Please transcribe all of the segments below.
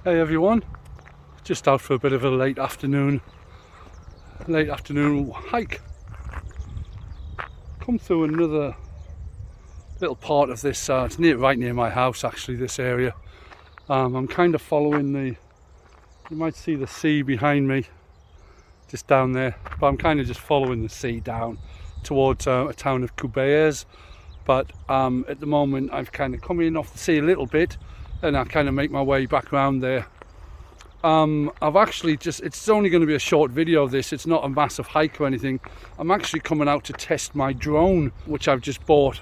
Hey everyone, just out for a bit of a late afternoon hike. Come through another little part of this, it's right near my house actually, this area. I'm kind of following you might see the sea behind me, just down there, but I'm kind of just following the sea down towards a town of Cubares. But at the moment I've kind of come in off the sea a little bit and I kind of make my way back around there. I've actually it's only going to be a short video of this, it's not a massive hike or anything. I'm actually coming out to test my drone, which I've just bought.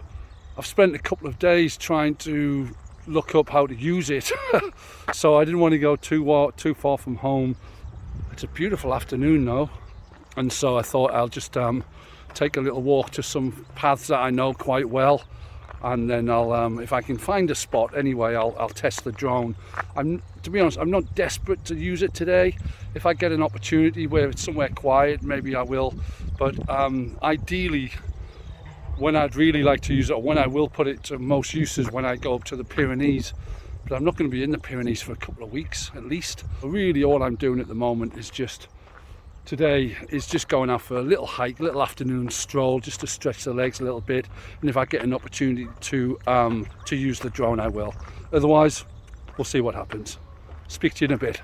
I've spent a couple of days trying to look up how to use it, so I didn't want to go too far from home. It's a beautiful afternoon though, and so I thought I'll just take a little walk to some paths that I know quite well, and then I'll if I can find a spot anyway, I'll test the drone. To be honest, I'm not desperate to use it today. If I get an opportunity where it's somewhere quiet, maybe I will, but ideally when I'd really like to use it, or when I will put it to most uses, when I go up to the Pyrenees. But I'm not going to be in the Pyrenees for a couple of weeks at least. Really all I'm doing at the moment is just going out for a little hike, little afternoon stroll, just to stretch the legs a little bit, and if I get an opportunity to use the drone, I will. Otherwise, we'll see what happens. Speak to you in a bit.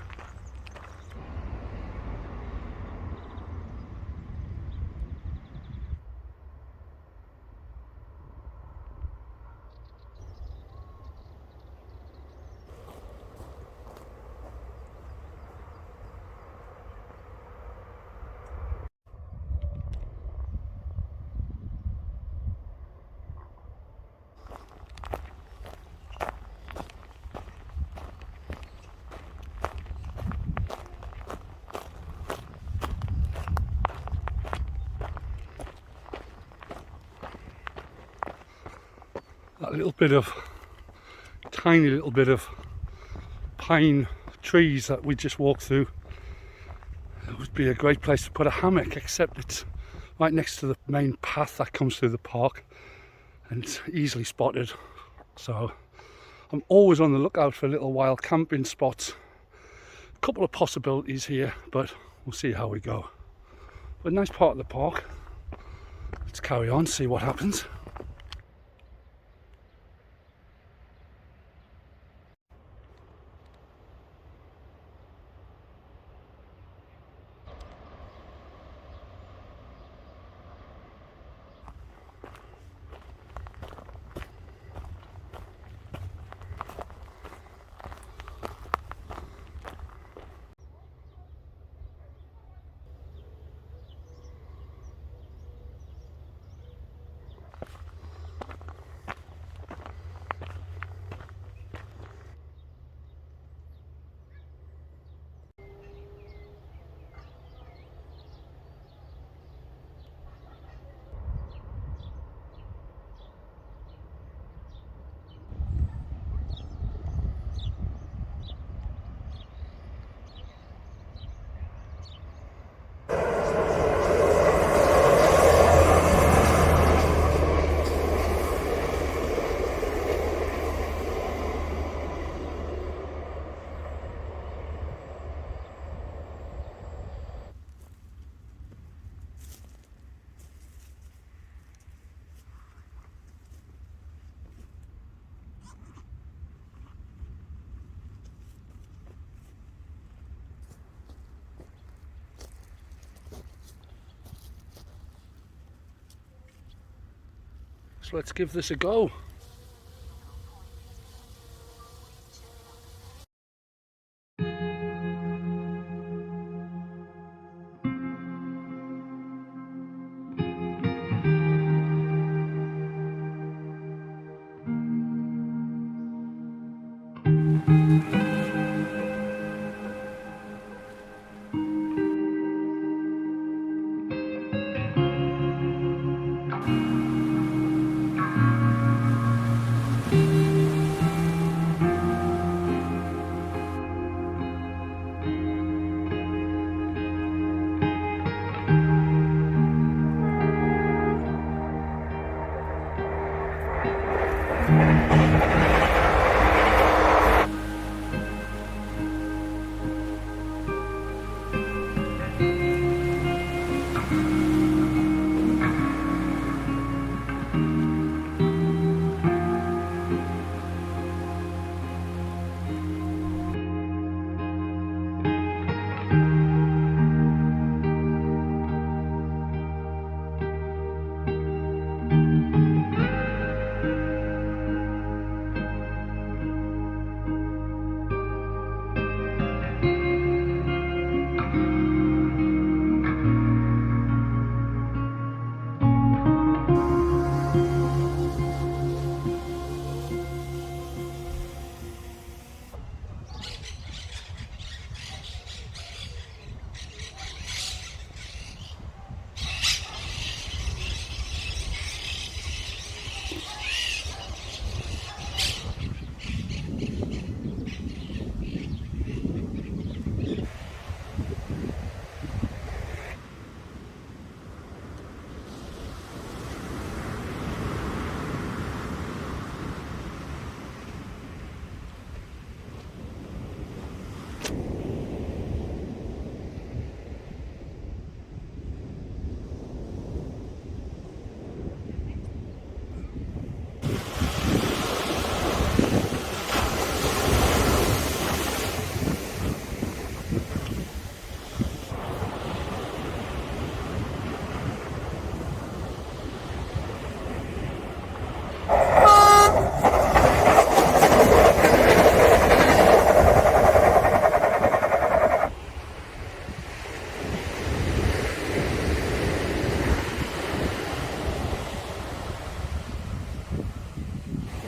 That tiny little bit of pine trees that we just walked through, it would be a great place to put a hammock, except it's right next to the main path that comes through the park and it's easily spotted. So I'm always on the lookout for little wild camping spots. A couple of possibilities here, but we'll see how we go. But a nice part of the park. Let's carry on, see what happens. So let's give this a go.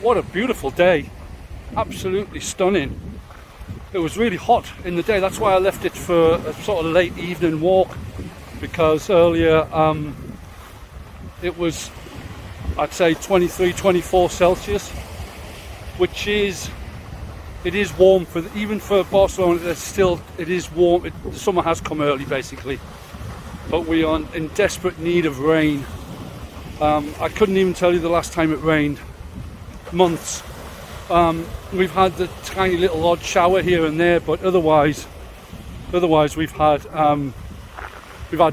what a beautiful day, absolutely stunning. It was really hot in the day, that's why I left it for a sort of late evening walk, because earlier it was, I'd say 23, 24 Celsius, which is, it is warm for even for Barcelona. It is warm. The summer has come early basically, but we are in desperate need of rain. I couldn't even tell you the last time it rained. Months. We've had the tiny little odd shower here and there, but otherwise we've had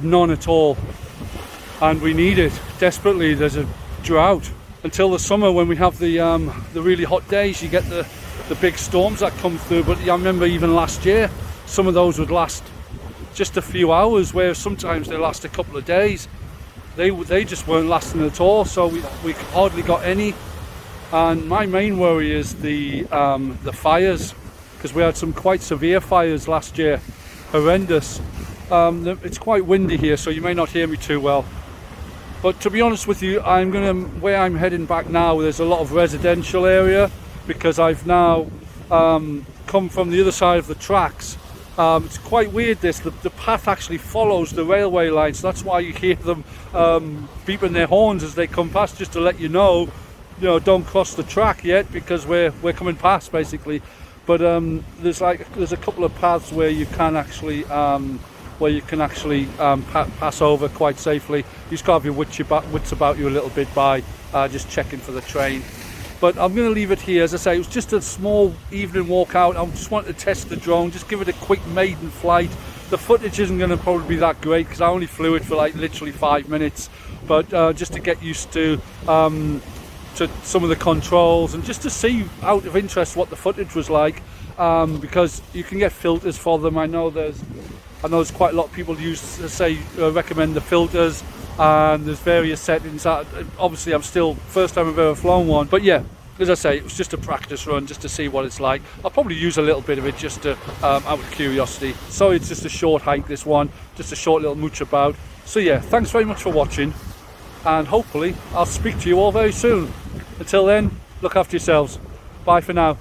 none at all, and we need it desperately. There's a drought until the summer when we have the really hot days. You get the big storms that come through, but I remember even last year some of those would last just a few hours, where sometimes they last a couple of days. They just weren't lasting at all, so we hardly got any. And my main worry is the fires, because we had some quite severe fires last year, horrendous. It's quite windy here, so you may not hear me too well. But to be honest with you, where I'm heading back now, there's a lot of residential area, because I've now come from the other side of the tracks. It's quite weird this, the path actually follows the railway line, so that's why you hear them beeping their horns as they come past, just to let you know, don't cross the track yet, because we're coming past basically. But there's a couple of paths where you can actually pass over quite safely. You just gotta have your wits about you a little bit by just checking for the train. But I'm going to leave it here. As I say, it was just a small evening walk out. I just wanted to test the drone, just give it a quick maiden flight. The footage isn't going to probably be that great, because I only flew it for like literally 5 minutes, but just to get used to some of the controls, and just to see out of interest what the footage was like, because you can get filters for them. I know there's quite a lot of people recommend the filters, and there's various settings. Obviously I'm still first time I've ever flown one, but yeah, as I say, it was just a practice run just to see what it's like. I'll probably use a little bit of it just to out of curiosity. So it's just a short hike, this one, just a short little mooch about. So yeah, thanks very much for watching, and hopefully I'll speak to you all very soon. Until then, look after yourselves. Bye for now.